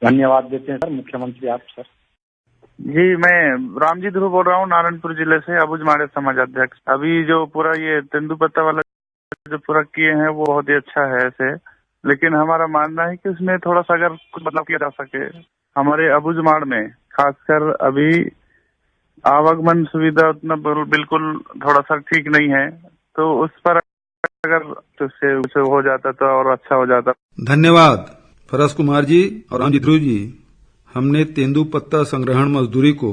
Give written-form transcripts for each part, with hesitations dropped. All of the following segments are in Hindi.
धन्यवाद देते हैं सर मुख्यमंत्री आप सर। जी, मैं रामजी ध्रुव बोल रहा हूँ, नारायणपुर जिले से, अबुझमाड़ समाज अध्यक्ष। अभी जो पूरा ये तेंदुपत्ता वाला जो पूरा किए हैं वो बहुत ही अच्छा है ऐसे, लेकिन हमारा मानना है कि उसमें थोड़ा सा अगर कुछ बदलाव किया जा सके। हमारे अबुझमाड़ में खासकर अभी आवागमन सुविधा उतना बिल्कुल थोड़ा सा ठीक नहीं है, तो उस पर अगर उससे हो जाता तो और अच्छा हो जाता। धन्यवाद फरस कुमार जी और रामजी ध्रुव जी। हमने तेंदुपत्ता संग्रहण मजदूरी को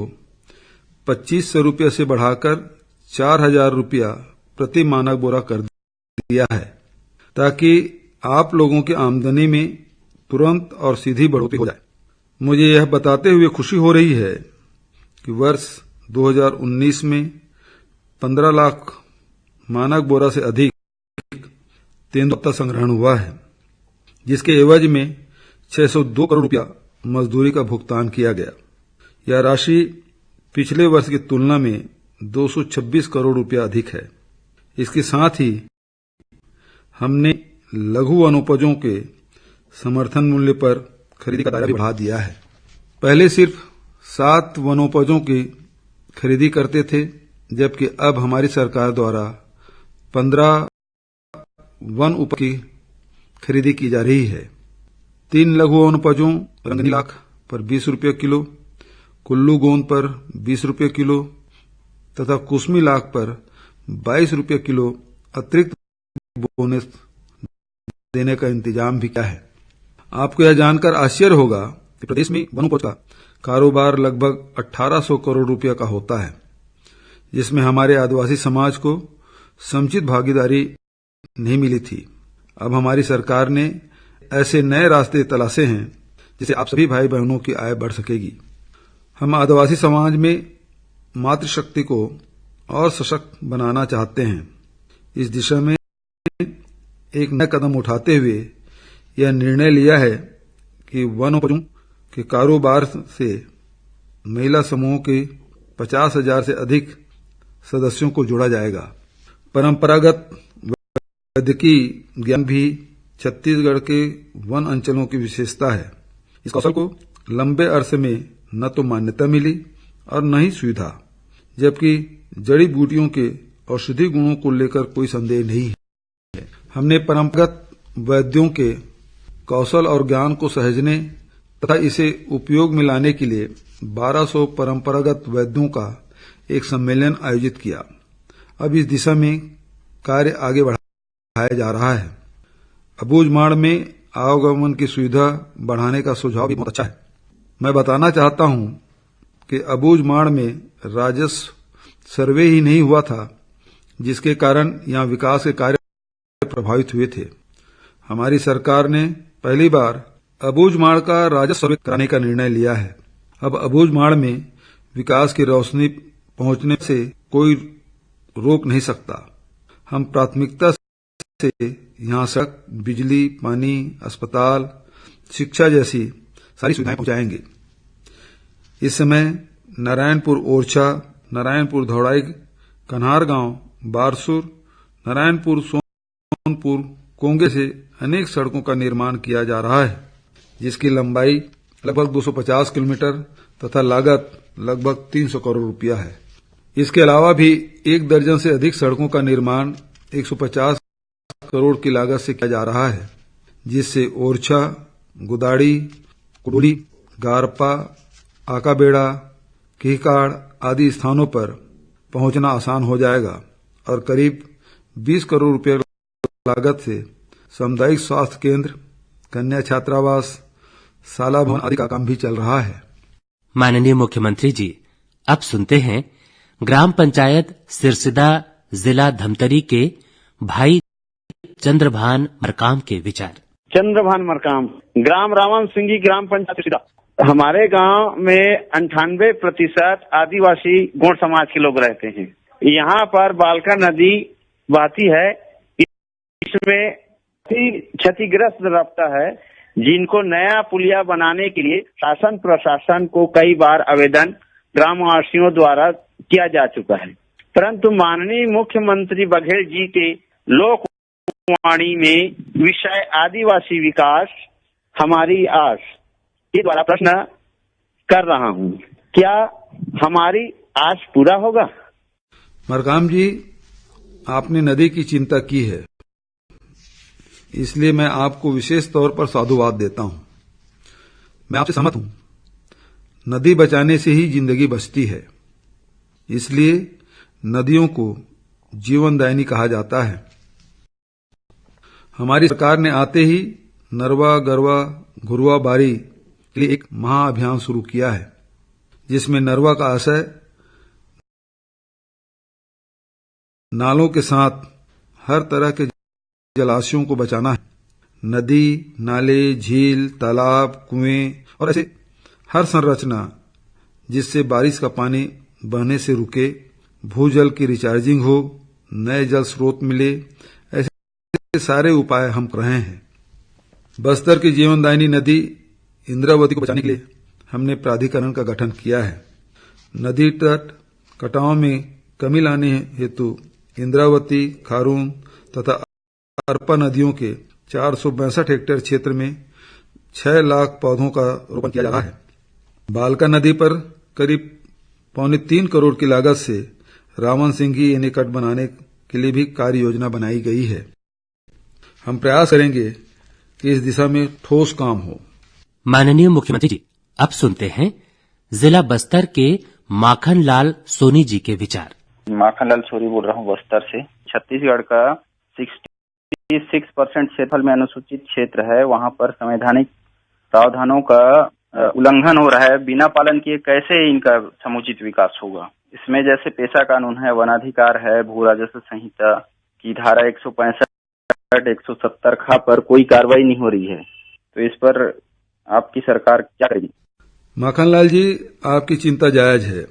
2500 रुपये से बढ़ाकर 4000 रुपया प्रति मानक बोरा कर दिया है, ताकि आप लोगों की आमदनी में तुरंत और सीधी बढ़ोतरी हो जाए। मुझे यह बताते हुए खुशी हो रही है कि वर्ष 2019 में 15 लाख मानक बोरा से अधिक तेंदुपत्ता संग्रहण हुआ है, जिसके एवज में 602 करोड़ रुपया मजदूरी का भुगतान किया गया। यह राशि पिछले वर्ष की तुलना में 226 करोड़ रुपया अधिक है। इसके साथ ही हमने लघु वनोपजों के समर्थन मूल्य पर खरीदी का दायरा भी बढ़ा दिया है। पहले सिर्फ 7 वनोपजों की खरीदी करते थे, जबकि अब हमारी सरकार द्वारा 15 वन उपज की खरीदी की जा रही है। 3 लघु वनोपजों रंगनी लाख पर 20 रुपये किलो, कुल्लू गोंद पर 20 रुपये किलो तथा कुसमी लाख पर 22 रुपये किलो अतिरिक्त बोनस देने का इंतजाम भी किया है। आपको यह जानकर आश्चर्य होगा कि प्रदेश में वनोपज का कारोबार लगभग 1800 करोड़ रुपया का होता है, जिसमें हमारे आदिवासी समाज को समुचित भागीदारी नहीं मिली थी। अब हमारी सरकार ने ऐसे नए रास्ते तलाशे हैं जिससे आप सभी भाई बहनों की आय बढ़ सकेगी। हम आदिवासी समाज में मातृशक्ति को और सशक्त बनाना चाहते हैं। इस दिशा में एक नया कदम उठाते हुए यह निर्णय लिया है कि वनोपजों के कारोबार से महिला समूहों के 50,000 से अधिक सदस्यों को जोड़ा जाएगा। परंपरागत वैदिकीय ज्ञान भी छत्तीसगढ़ के वन अंचलों की विशेषता है। इस कौशल को लंबे अरसे में न तो मान्यता मिली और न ही सुविधा, जबकि जड़ी बूटियों के औषधि गुणों को लेकर कोई संदेह नहीं है। हमने परंपरागत वैद्यों के कौशल और ज्ञान को सहेजने तथा इसे उपयोग में लाने के लिए 1200 परंपरागत वैद्यों का एक सम्मेलन आयोजित किया। अब इस दिशा में कार्य आगे बढ़ाया जा रहा है। अबुझमाड़ में आवागमन की सुविधा बढ़ाने का सुझाव भी बहुत अच्छा है। मैं बताना चाहता हूं कि अबुझमाड़ में राजस्व सर्वे ही नहीं हुआ था, जिसके कारण यहां विकास के कार्य प्रभावित हुए थे। हमारी सरकार ने पहली बार अबुझमाड़ का राजस्व सर्वे कराने का निर्णय लिया है। अब अबुझमाड़ में विकास की रोशनी पहुंचने से कोई रोक नहीं सकता। हम प्राथमिकता से यहां सड़क, बिजली, पानी, अस्पताल, शिक्षा जैसी सारी सुविधाएं पहुंचाएंगे। इस समय नारायणपुर ओरछा, नारायणपुर धौड़ाई, कन्हार गांव, बारसूर, नारायणपुर सोनपुर, कोंगे से अनेक सड़कों का निर्माण किया जा रहा है, जिसकी लंबाई लगभग 250 किलोमीटर तथा लागत लगभग 300 करोड़ रुपया है। इसके अलावा भी 1 दर्जन से अधिक सड़कों का निर्माण 150 करोड़ की लागत से किया जा रहा है, जिससे ओरछा, गुदाड़ी, कुडोली, गारपा, आकाबेड़ा, किहकाड़ आदि स्थानों पर पहुंचना आसान हो जाएगा और करीब 20 करोड़ रुपये लागत से सामुदायिक स्वास्थ्य केंद्र, कन्या छात्रावास, शाला भवन आदि का काम भी चल रहा है। माननीय मुख्यमंत्री जी, अब सुनते हैं ग्राम पंचायत सिरसिदा, जिला धमतरी के भाई चंद्रभान मरकाम के विचार। चंद्रभान मरकाम, ग्राम रामन सिंगी, ग्राम पंचायत सिरसिदा। हमारे गांव में 98% आदिवासी गोंड समाज के लोग रहते हैं। यहाँ पर बालका नदी बहती है। इसमें क्षतिग्रस्त रास्ता है, जिनको नया पुलिया बनाने के लिए शासन प्रशासन को कई बार आवेदन ग्रामवासियों द्वारा किया जा चुका है, परंतु माननीय मुख्यमंत्री बघेल जी के लोकवाणी में विषय आदिवासी विकास हमारी आस के द्वारा प्रश्न कर रहा हूँ, क्या हमारी आस पूरा होगा? मरकाम जी, आपने नदी की चिंता की है, इसलिए मैं आपको विशेष तौर पर साधुवाद देता हूं। मैं आपसे सहमत हूं। नदी बचाने से ही जिंदगी बचती है, इसलिए नदियों को जीवनदायिनी कहा जाता है। हमारी सरकार ने आते ही नरवा, गरवा, घुरवा बारी के लिए एक महाअभियान शुरू किया है, जिसमें नरवा का आशय नालों के साथ हर तरह के जलाशयों को बचाना है। नदी, नाले, झील, तालाब, कुएं और ऐसे हर संरचना जिससे बारिश का पानी बहने से रुके, भूजल की रिचार्जिंग हो, नए जल स्रोत मिले, ऐसे सारे उपाय हम कर रहे हैं। बस्तर की जीवनदायिनी नदी इंद्रावती को बचाने के लिए हमने प्राधिकरण का गठन किया है। नदी तट कटाव में कमी लाने हेतु इंद्रावती, खारून तथा अरपा नदियों के 462 हेक्टेयर क्षेत्र में 6 लाख पौधों का रोपण किया जा रहा है। बालका नदी पर करीब 2.25 करोड़ की लागत से रावण सिंगी एनीकट बनाने के लिए भी कार्य योजना बनाई गई है। हम प्रयास करेंगे कि इस दिशा में ठोस काम हो। माननीय मुख्यमंत्री जी, अब सुनते हैं जिला बस्तर के माखन लाल सोनी जी के विचार। माखन लाल सोनी बोल रहा हूँ बस्तर से। छत्तीसगढ़ का 66% क्षेत्रफल में अनुसूचित क्षेत्र है। वहाँ पर संवैधानिक प्रावधानों का उल्लंघन हो रहा है। बिना पालन किए कैसे इनका समुचित विकास होगा? इसमें जैसे पेशा कानून है, वनाधिकार है, भू राजस्व संहिता की धारा 165, 170 खा पर कोई कार्रवाई नहीं हो रही है, तो इस पर आपकी सरकार क्या करेगी? माखनलाल जी, आपकी चिंता जायज है,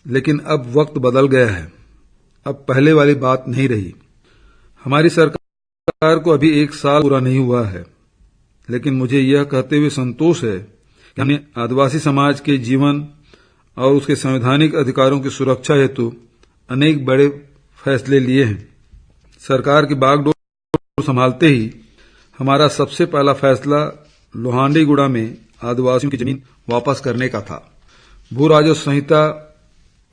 लेकिन अब वक्त बदल गया है। अब पहले वाली बात नहीं रही। हमारी सरकार को अभी 1 साल पूरा नहीं हुआ है, लेकिन मुझे यह कहते हुए संतोष है कि हमने आदिवासी समाज के जीवन और उसके संवैधानिक अधिकारों की सुरक्षा हेतु अनेक बड़े फैसले लिए हैं। सरकार की बागडोर संभालते ही हमारा सबसे पहला फैसला लोहांडीगुड़ा में आदिवासियों की जमीन वापस करने का था। भू राजस्व संहिता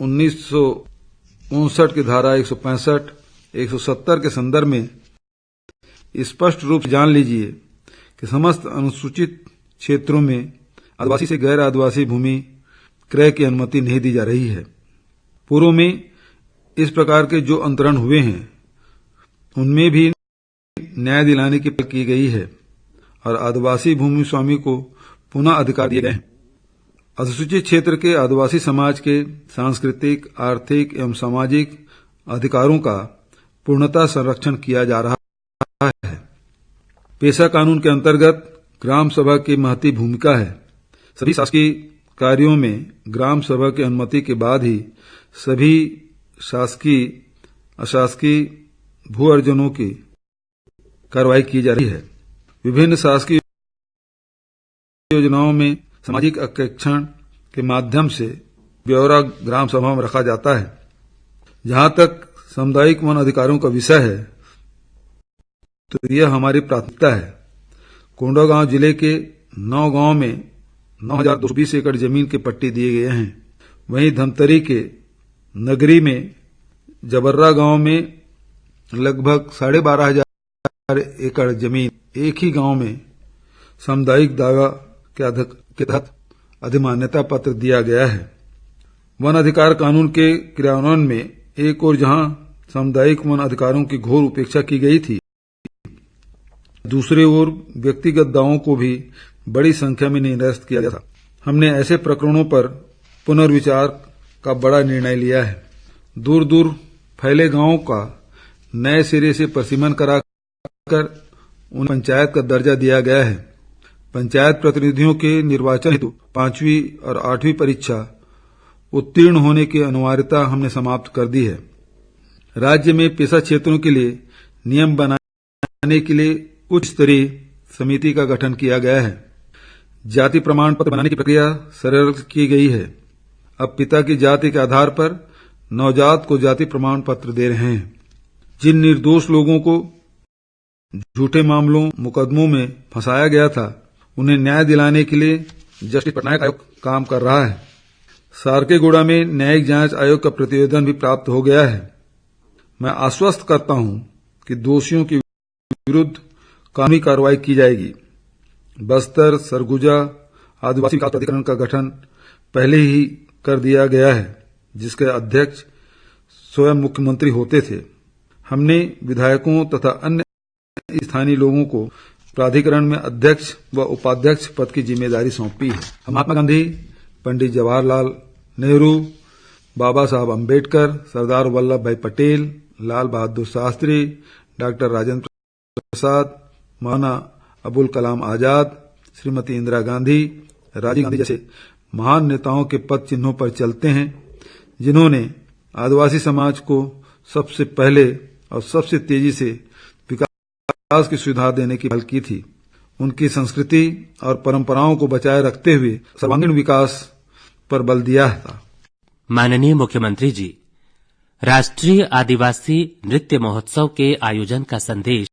1959 की धारा 165, 170 के संदर्भ में स्पष्ट रूप से जान लीजिए कि समस्त अनुसूचित क्षेत्रों में आदिवासी से गैर आदिवासी भूमि क्रय की अनुमति नहीं दी जा रही है। पूर्व में इस प्रकार के जो अंतरण हुए हैं, उनमें भी न्याय दिलाने की पहल की गई है और आदिवासी भूमि स्वामी को पुनः अधिकार दिए गए हैं। अनुसूचित क्षेत्र के आदिवासी समाज के सांस्कृतिक, आर्थिक एवं सामाजिक अधिकारों का पूर्णतः संरक्षण किया जा रहा है। पेशा कानून के अंतर्गत ग्राम सभा की महती भूमिका है। सभी शासकीय कार्यों में ग्राम सभा की अनुमति के बाद ही सभी शासकीय अशासकीय भू अर्जनों की कार्रवाई की जा रही है। विभिन्न शासकीय योजनाओं में सामाजिक अंकेक्षण के माध्यम से ब्यौरा ग्राम सभा में रखा जाता है। जहां तक सामुदायिक वन अधिकारों का विषय है, तो यह हमारी प्राथमिकता है। कोंडागांव जिले के 9 गांव में 9,220 एकड़ जमीन के पट्टे दिए गए हैं। वहीं धमतरी के नगरी में जबर्रा गांव में लगभग 12,500 एकड़ जमीन एक ही गांव में सामुदायिक दावा के तहत अधिमान्यता पत्र दिया गया है। वन अधिकार कानून के क्रियान्वयन में एक और जहां सामुदायिक वन अधिकारों की घोर उपेक्षा की गई थी, दूसरी ओर व्यक्तिगत दावों को भी बड़ी संख्या में निरस्त किया गया था। हमने ऐसे प्रकरणों पर पुनर्विचार का बड़ा निर्णय लिया है। दूर दूर फैले गांवों का नए सिरे से परिसीमन कराकर उन्हें पंचायत का दर्जा दिया गया है। पंचायत प्रतिनिधियों के निर्वाचन हेतु 5वीं और 8वीं परीक्षा उत्तीर्ण होने की अनिवार्यता हमने समाप्त कर दी है। राज्य में पेशा क्षेत्रों के लिए नियम बनाने के लिए उच्च स्तरीय समिति का गठन किया गया है। जाति प्रमाण पत्र बनाने की प्रक्रिया सरल की गई है। अब पिता की जाति के आधार पर नवजात को जाति प्रमाण पत्र दे रहे हैं। जिन निर्दोष लोगों को झूठे मामलों मुकदमों में फंसाया गया था, उन्हें न्याय दिलाने के लिए जस्टिस पटनायक आयोग काम कर रहा है। सारकेगुड़ा में न्यायिक जांच आयोग का प्रतिवेदन भी प्राप्त हो गया है। मैं आश्वस्त करता हूं कि दोषियों के विरुद्ध कानूनी कार्रवाई की जाएगी। बस्तर सरगुजा आदिवासी विकास प्राधिकरण का गठन पहले ही कर दिया गया है, जिसके अध्यक्ष स्वयं मुख्यमंत्री होते थे। हमने विधायकों तथा अन्य स्थानीय लोगों को प्राधिकरण में अध्यक्ष व उपाध्यक्ष पद की जिम्मेदारी सौंपी है। महात्मा गांधी, पंडित जवाहरलाल नेहरू, बाबा साहब अम्बेडकर, सरदार वल्लभ भाई पटेल, लाल बहादुर शास्त्री, डॉक्टर राजेंद्र प्रसाद, मौलाना अबुल कलाम आजाद, श्रीमती इंदिरा गांधी, राजीव गांधी जैसे महान नेताओं के पद चिन्हों पर चलते हैं, जिन्होंने आदिवासी समाज को सबसे पहले और सबसे तेजी से विकास की सुविधा देने की पहल की थी। उनकी संस्कृति और परंपराओं को बचाए रखते हुए सर्वांगीण विकास पर बल दिया था। माननीय मुख्यमंत्री जी, राष्ट्रीय आदिवासी नृत्य महोत्सव के आयोजन का संदेश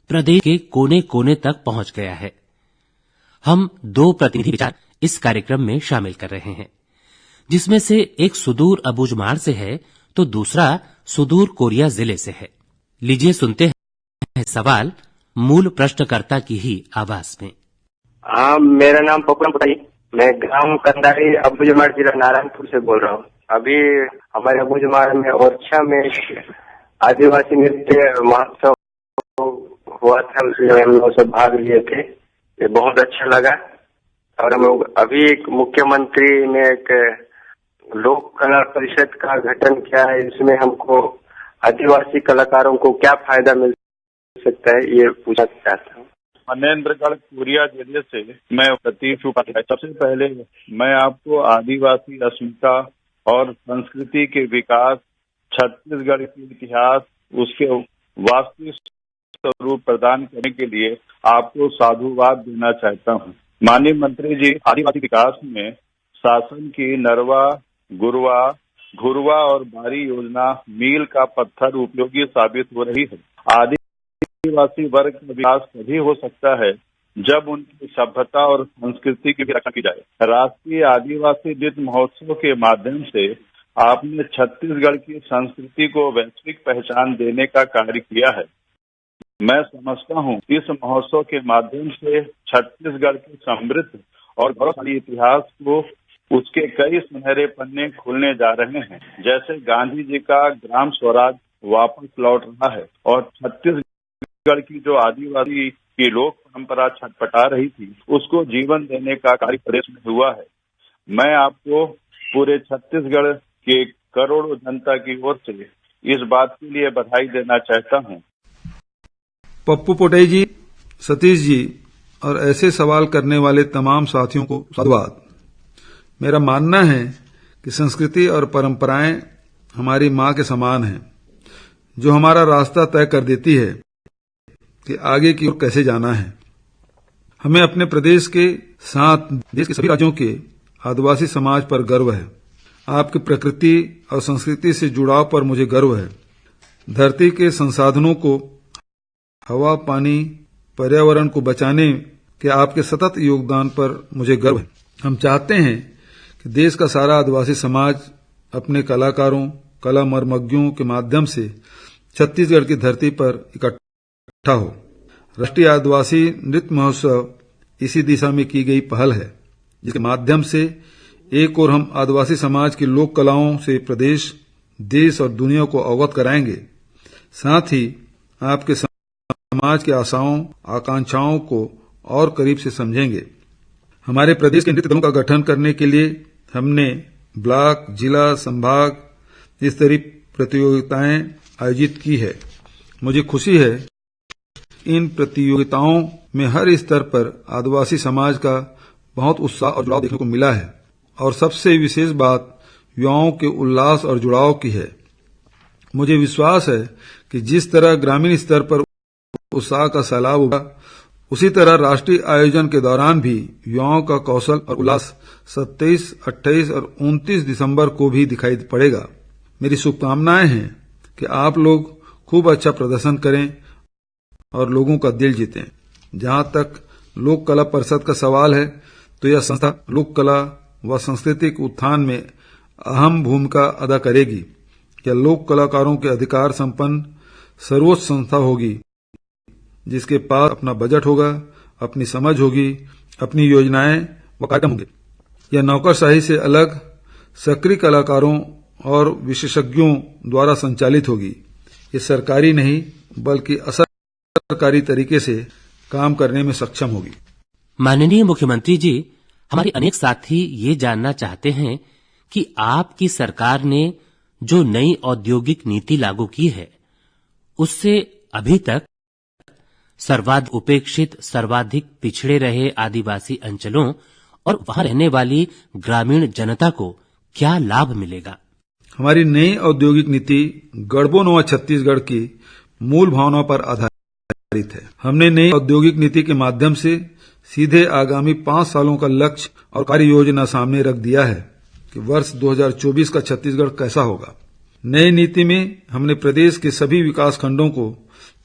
प्रदेश के कोने कोने तक पहुंच गया है। हम 2 प्रतिनिधि विचार इस कार्यक्रम में शामिल कर रहे हैं, जिसमें से एक सुदूर अबूझमाड़ से है तो दूसरा सुदूर कोरिया जिले से है। लीजिए सुनते हैं सवाल मूल प्रश्नकर्ता की ही आवाज में। मेरा नाम पपुरम पुटाई, मैं ग्राम कंदारी अबूझमाड़ जिला नारायणपुर से बोल रहा हूँ। अभी हमारे अबूझमाड़ में ओरछा में आदिवासी नृत्य महोत्सव हुआ था, उसमें हम लोग सब भाग लिए थे। ये बहुत अच्छा लगा। और हम लोग अभी एक मुख्यमंत्री ने एक लोक कला परिषद का गठन किया है, इसमें हमको आदिवासी कलाकारों को क्या फायदा मिल सकता है, ये पूछना चाहता हूँ। मनेन्द्रगढ़ कोरिया जिले से मैं प्रतीक उपाध्याय। सबसे पहले मैं आपको आदिवासी अस्मिता और संस्कृति के विकास, छत्तीसगढ़ के इतिहास, उसके वास्तविक स्वरूप प्रदान करने के लिए आपको साधुवाद देना चाहता हूँ। माननीय मंत्री जी, आदिवासी विकास में शासन की नरवा, गुरवा, घुरवा और बारी योजना मील का पत्थर उपयोगी साबित हो रही है। आदिवासी वर्ग का विकास तभी हो सकता है जब उनकी सभ्यता और संस्कृति की भी रक्षा की जाए। राष्ट्रीय आदिवासी नृत्य महोत्सव के माध्यम से आपने छत्तीसगढ़ की संस्कृति को वैश्विक पहचान देने का कार्य किया है। मैं समझता हूँ इस महोत्सव के माध्यम से छत्तीसगढ़ के समृद्ध और गौरवशाली इतिहास को उसके कई सुनहरे पन्ने खुलने जा रहे हैं। जैसे गांधी जी का ग्राम स्वराज वापस लौट रहा है और छत्तीसगढ़ की जो आदिवासी की लोक परंपरा छटपटा रही थी, उसको जीवन देने का कार्य प्रदेश में हुआ है। मैं आपको पूरे छत्तीसगढ़ के करोड़ों जनता की ओर से इस बात के लिए बधाई देना चाहता हूँ। पप्पू पोटई जी, सतीश जी और ऐसे सवाल करने वाले तमाम साथियों को साधुवाद। मेरा मानना है कि संस्कृति और परंपराएं हमारी मां के समान हैं, जो हमारा रास्ता तय कर देती है कि आगे की ओर कैसे जाना है। हमें अपने प्रदेश के साथ देश के सभी राज्यों के आदिवासी समाज पर गर्व है। आपकी प्रकृति और संस्कृति से जुड़ाव पर मुझे गर्व है। धरती के संसाधनों को, हवा, पानी, पर्यावरण को बचाने के आपके सतत योगदान पर मुझे गर्व है। हम चाहते हैं कि देश का सारा आदिवासी समाज अपने कलाकारों, कला मर्मज्ञों के माध्यम से छत्तीसगढ़ की धरती पर इकट्ठा हो। राष्ट्रीय आदिवासी नृत्य महोत्सव इसी दिशा में की गई पहल है, जिसके माध्यम से एक ओर हम आदिवासी समाज की लोक कलाओं से प्रदेश, देश और दुनिया को अवगत कराएंगे, साथ ही आपके समाज की आशाओं, आकांक्षाओं को और करीब से समझेंगे। हमारे प्रदेश के नृत्य दलों का गठन करने के लिए हमने ब्लॉक, जिला, संभाग स्तरीय प्रतियोगिताएं आयोजित की है। मुझे खुशी है इन प्रतियोगिताओं में हर स्तर पर आदिवासी समाज का बहुत उत्साह और जुड़ाव देखने को मिला है, और सबसे विशेष बात युवाओं के उल्लास और जुड़ाव की है। मुझे विश्वास है कि जिस तरह ग्रामीण स्तर पर उत्साह का सैलाब हुआ, उसी तरह राष्ट्रीय आयोजन के दौरान भी युवाओं का कौशल और उल्लास 27, 28 और 29 दिसंबर को भी दिखाई पड़ेगा। मेरी शुभकामनाएं हैं कि आप लोग खूब अच्छा प्रदर्शन करें और लोगों का दिल जीतें। जहां तक लोक कला परिषद का सवाल है, तो यह संस्था लोक कला व संस्कृति के उत्थान में अहम भूमिका अदा करेगी। यह लोक कलाकारों के अधिकार संपन्न सर्वोच्च संस्था होगी, जिसके पास अपना बजट होगा, अपनी समझ होगी, अपनी योजनाएं व कार्यक्रम होंगे। यह नौकरशाही से अलग सक्रिय कलाकारों और विशेषज्ञों द्वारा संचालित होगी। ये सरकारी नहीं बल्कि असरकारी तरीके से काम करने में सक्षम होगी। माननीय मुख्यमंत्री जी, हमारे अनेक साथी ये जानना चाहते हैं कि आपकी सरकार ने जो नई औद्योगिक नीति लागू की है, उससे अभी तक सर्वाधिक उपेक्षित, सर्वाधिक पिछड़े रहे आदिवासी अंचलों और वहां रहने वाली ग्रामीण जनता को क्या लाभ मिलेगा? हमारी नई औद्योगिक नीति गढ़बो नवा छत्तीसगढ़ की मूल भावना पर आधारित है। हमने नई औद्योगिक नीति के माध्यम से सीधे आगामी 5 सालों का लक्ष्य और कार्य योजना सामने रख दिया है कि वर्ष 2024 का छत्तीसगढ़ कैसा होगा। नई नीति में हमने प्रदेश के सभी विकास खंडों को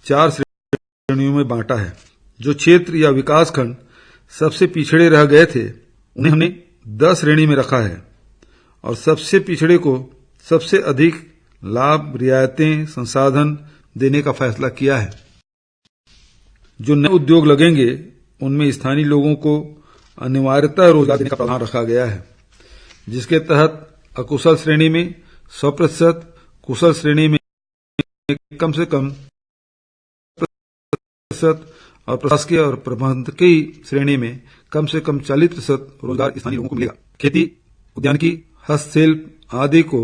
4 श्रेणियों में बांटा है। जो क्षेत्र या विकास खंड सबसे पिछड़े रह गए थे, उन्हें हमने 10 श्रेणी में रखा है और सबसे पिछड़े को सबसे अधिक लाभ, रियायतें, संसाधन देने का फैसला किया है। जो नए उद्योग लगेंगे, उनमें स्थानीय लोगों को अनिवार्यतः रोजगार देने का प्रावधान रखा गया है, जिसके तहत अकुशल श्रेणी में 100%, कुशल श्रेणी में कम से कम 40% और प्रशासकीय और प्रबंधकीय श्रेणी में कम से कम 40% रोजगार स्थानीय लोगों को मिलेगा। खेती, उद्यानिकी, हस्तशिल्प आदि को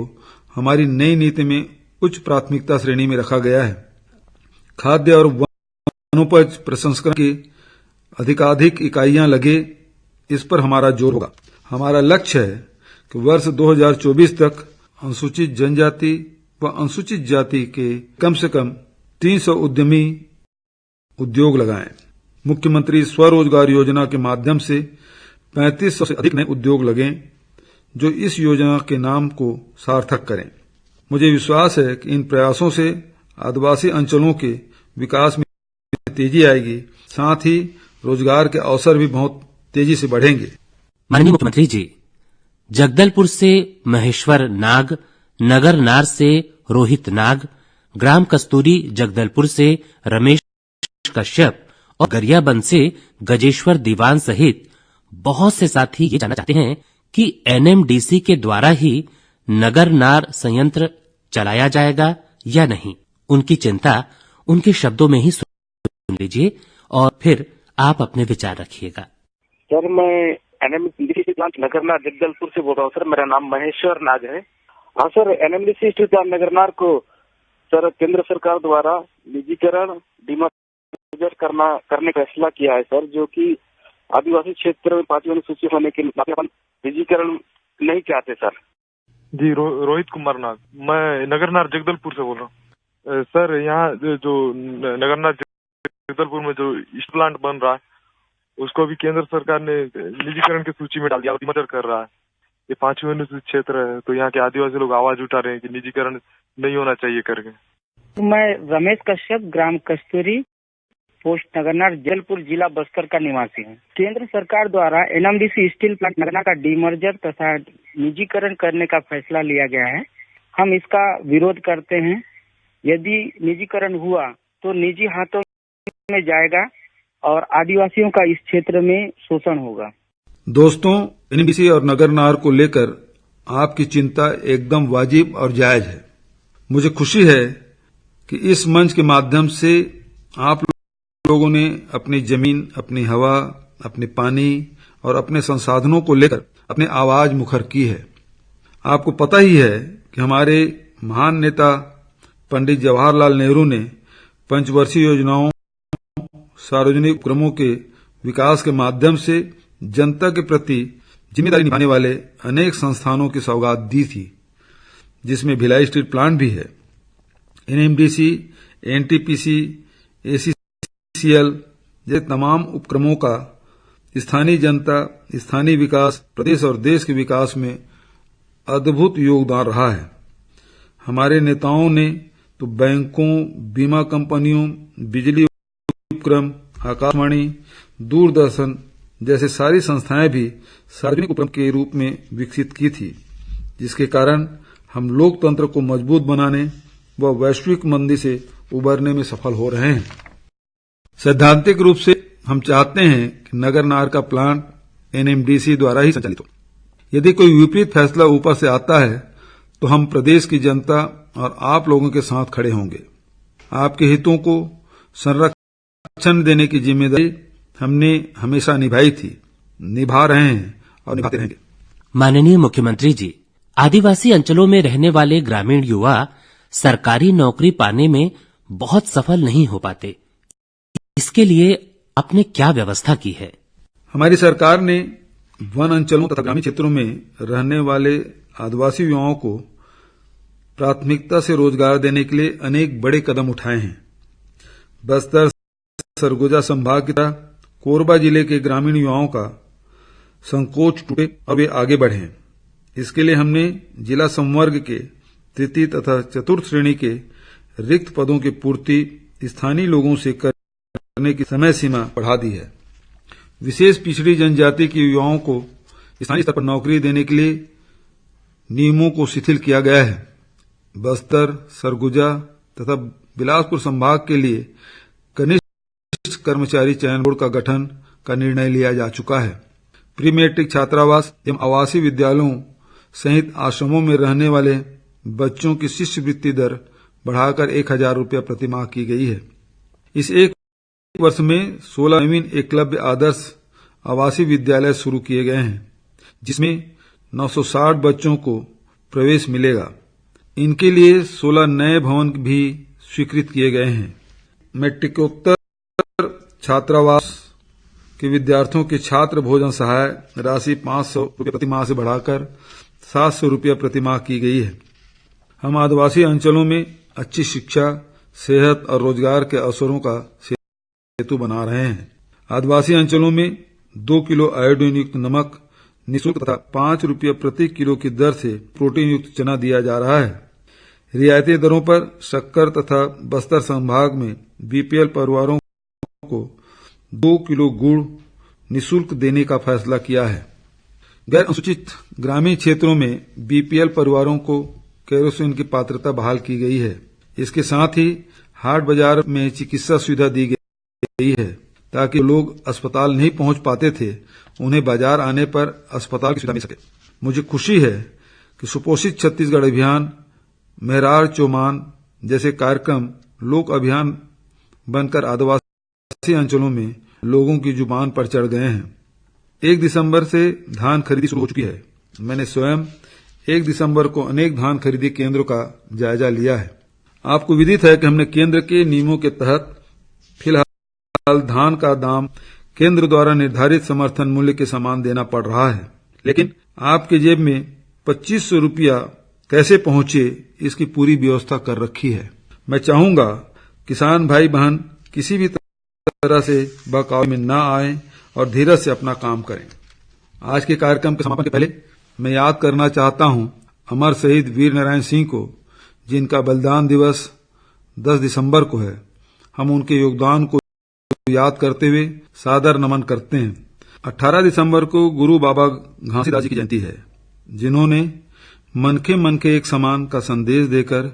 हमारी नई नीति में उच्च प्राथमिकता श्रेणी में रखा गया है। खाद्य और वनोपज प्रसंस्करण की अधिकाधिक इकाइयां लगे, इस पर हमारा जोर होगा। हमारा लक्ष्य है कि वर्ष 2024 तक अनुसूचित जनजाति व अनुसूचित जाति के कम से कम 300 उद्यमी उद्योग लगाएं। मुख्यमंत्री स्वरोजगार योजना के माध्यम से 3500 से अधिक नए उद्योग लगें, जो इस योजना के नाम को सार्थक करें। मुझे विश्वास है कि इन प्रयासों से आदिवासी अंचलों के विकास में तेजी आएगी, साथ ही रोजगार के अवसर भी बहुत तेजी से बढ़ेंगे। माननीय मुख्यमंत्री जी, जगदलपुर से महेश्वर नाग, नगर नार से रोहित नाग, ग्राम कस्तूरी जगदलपुर से रमेश कश्यप और गरियाबंद से गजेश्वर दीवान सहित बहुत से साथी ये जानना चाहते हैं कि एनएमडीसी के द्वारा ही नगर नार संयंत्र चलाया जाएगा या नहीं। उनकी चिंता उनके शब्दों में ही सुन लीजिए और फिर आप अपने विचार रखिएगा। सर, मैं NMDC steel plant Nagarnar Jagdalpur से बोल रहा हूँ। सर, मेरा नाम महेश्वर नाग है। हाँ sir, NMDC steel plant Nagarnar को सर केंद्र सरकार द्वारा निजीकरण, डीमर्जर करने का फैसला किया है सर, जो कि आदिवासी क्षेत्र में 5वीं अनुसूची होने के नाते अपन निजीकरण नहीं चाहते सर। जी, रोहित कुमार नाग, मैं नगरनार जगदलपुर से बोल रहा हूँ। सर, यहाँ जो नगरनार जगदलपुर में जो स्टील प्लांट बन रहा है, उसको भी केंद्र सरकार ने निजीकरण की सूची में डाल दिया, डीमर्जर कर रहा है। ये 5वीं अनुसूचित क्षेत्र है, तो यहाँ के आदिवासी लोग आवाज उठा रहे हैं कि निजीकरण नहीं होना चाहिए करके। मैं रमेश कश्यप, ग्राम कस्तूरी, पोस्ट नगरनार, जलपुर, जिला बस्तर का निवासी हूँ। केंद्र सरकार द्वारा एनएमडीसी स्टील प्लांट नगरनार का डीमर्जर तथा निजीकरण करने का फैसला लिया गया है। हम इसका विरोध करते हैं। यदि निजीकरण हुआ तो निजी हाथों में जाएगा और आदिवासियों का इस क्षेत्र में शोषण होगा। दोस्तों, एनएमडीसी और नगरनार को लेकर आपकी चिंता एकदम वाजिब और जायज है। मुझे खुशी है कि इस मंच के माध्यम से आप लोगों ने अपनी जमीन, अपनी हवा, अपने पानी और अपने संसाधनों को लेकर अपनी आवाज मुखर की है। आपको पता ही है कि हमारे महान नेता पंडित जवाहरलाल नेहरू ने पंचवर्षीय योजनाओं, सार्वजनिक उपक्रमों के विकास के माध्यम से जनता के प्रति जिम्मेदारी निभाने वाले अनेक संस्थानों की सौगात दी थी, जिसमें भिलाई स्टील प्लांट भी है। एनएमडीसी, एनटीपीसी, एसीसीएल जैसे तमाम उपक्रमों का स्थानीय जनता, स्थानीय विकास, प्रदेश और देश के विकास में अद्भुत योगदान रहा है। हमारे नेताओं ने तो बैंकों, बीमा कंपनियों, बिजली उपक्रम, आकाशवाणी, दूरदर्शन जैसे सारी संस्थाएं भी सार्वजनिक उपक्रम के रूप में विकसित की थी, जिसके कारण हम लोकतंत्र को मजबूत बनाने व वैश्विक मंदी से उबरने में सफल हो रहे हैं। सैद्धांतिक रूप से हम चाहते हैं कि नगर नार का प्लांट एनएमडीसी द्वारा ही संचालित हो। यदि कोई विपरीत फैसला ऊपर से आता है तो हम प्रदेश की जनता और आप लोगों के साथ खड़े होंगे। आपके हितों को संरक्षण देने की जिम्मेदारी हमने हमेशा निभाई थी, निभा रहे हैं और निभाते रहेंगे। माननीय मुख्यमंत्री जी, आदिवासी अंचलों में रहने वाले ग्रामीण युवा सरकारी नौकरी पाने में बहुत सफल नहीं हो पाते। इसके लिए आपने क्या व्यवस्था की है? हमारी सरकार ने वन अंचलों तथा ग्रामीण क्षेत्रों में रहने वाले आदिवासी युवाओं को प्राथमिकता से रोजगार देने के लिए अनेक बड़े कदम उठाए हैं। बस्तर सरगुजा संभाग की तरह कोरबा जिले के ग्रामीण युवाओं का संकोच टूटे और वे आगे बढ़े। इसके लिए हमने जिला संवर्ग के तृतीय तथा चतुर्थ श्रेणी के रिक्त पदों की पूर्ति स्थानीय लोगों से करने की समय सीमा बढ़ा दी है। विशेष पिछड़ी जनजाति के युवाओं को स्थानीय स्तर पर नौकरी देने के लिए नियमों को शिथिल किया गया है। बस्तर, सरगुजा तथा बिलासपुर संभाग के लिए कनिष्ठ कर्मचारी चयन बोर्ड का गठन का निर्णय लिया जा चुका है। प्री मैट्रिक छात्रावास एवं आवासीय विद्यालयों सहित आश्रमों में रहने वाले बच्चों की शिष्यवृत्ति दर बढ़ाकर 1,000 रुपया प्रति माह की गई है। इस एक वर्ष में 16 नवीन एकलव्य आदर्श आवासीय विद्यालय शुरू किए गए हैं, जिसमें 960 बच्चों को प्रवेश मिलेगा। इनके लिए 16 नए भवन भी स्वीकृत किए गए हैं। मैट्रिकोत्तर छात्रावास के विद्यार्थियों की छात्र भोजन सहाय राशि 500 रुपये प्रति माह से बढ़ाकर 700 रुपया प्रति माह की गई है। हम आदिवासी अंचलों में अच्छी शिक्षा, सेहत और रोजगार के अवसरों का सेतु बना रहे हैं। आदिवासी अंचलों में 2 किलो आयोडीन युक्त नमक निःशुल्क तथा 5 रुपये प्रति किलो की दर से प्रोटीन युक्त चना दिया जा रहा है। रियायती दरों पर शक्कर तथा बस्तर संभाग में बीपीएल परिवारों को 2 किलो गुड़ निःशुल्क देने का फैसला किया है। गैर अनुसूचित ग्रामीण क्षेत्रों में बीपीएल परिवारों को केरोसिन की पात्रता बहाल की गई है। इसके साथ ही हाट बाजार में चिकित्सा सुविधा दी गई है, ताकि लोग अस्पताल नहीं पहुंच पाते थे, उन्हें बाजार आने पर अस्पताल की सुविधा मिल सके। मुझे खुशी है कि सुपोषित छत्तीसगढ़ अभियान, मेहरार चौमान जैसे कार्यक्रम लोक अभियान बनकर आदिवासी अंचलों में लोगों की जुबान पर चढ़ गए हैं। 1 दिसंबर से धान खरीदी शुरू हो चुकी है। मैंने स्वयं 1 दिसंबर को अनेक धान खरीदी केंद्रों का जायजा लिया है। आपको विदित है कि हमने केंद्र के नियमों के तहत फिलहाल धान का दाम केंद्र द्वारा निर्धारित समर्थन मूल्य के समान देना पड़ रहा है, लेकिन आपके जेब में 2500 रुपया कैसे पहुंचे, इसकी पूरी व्यवस्था कर रखी है। मैं चाहूंगा किसान भाई बहन किसी भी तरह से बहकावे में न आए और धीरज से अपना काम करें। आज के कार्यक्रम के समापन के पहले मैं याद करना चाहता हूं अमर शहीद वीर नारायण सिंह को, जिनका बलिदान दिवस 10 दिसंबर को है। हम उनके योगदान को याद करते हुए सादर नमन करते हैं। 18 दिसंबर को गुरु बाबा घासीदास जी की जयंती है, जिन्होंने मनखे मनखे एक समान का संदेश देकर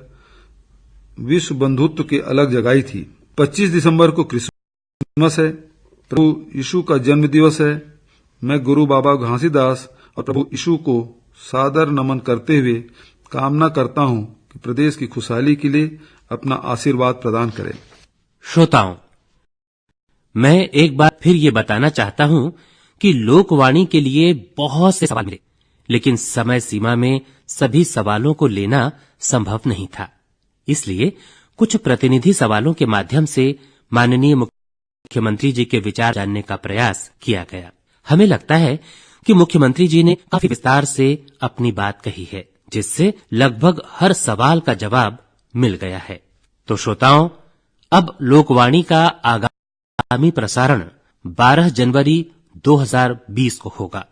विश्व बंधुत्व की अलग जगाई थी। 25 दिसंबर को क्रिसमस है, प्रभु यीशु का जन्म दिवस है। मैं गुरु बाबा घासीदास और प्रभु यीशु को सादर नमन करते हुए कामना करता हूं कि प्रदेश की खुशहाली के लिए अपना आशीर्वाद प्रदान करें। श्रोताओं, मैं एक बार फिर ये बताना चाहता हूं कि लोकवाणी के लिए बहुत से सवाल मिले, लेकिन समय सीमा में सभी सवालों को लेना संभव नहीं था। इसलिए कुछ प्रतिनिधि सवालों के माध्यम से माननीय मुख्यमंत्री जी के विचार जानने का प्रयास किया गया। हमें लगता है कि मुख्यमंत्री जी ने काफी विस्तार से अपनी बात कही है, जिससे लगभग हर सवाल का जवाब मिल गया है। तो श्रोताओं, अब लोकवाणी का आगामी प्रसारण 12 जनवरी 2020 को होगा।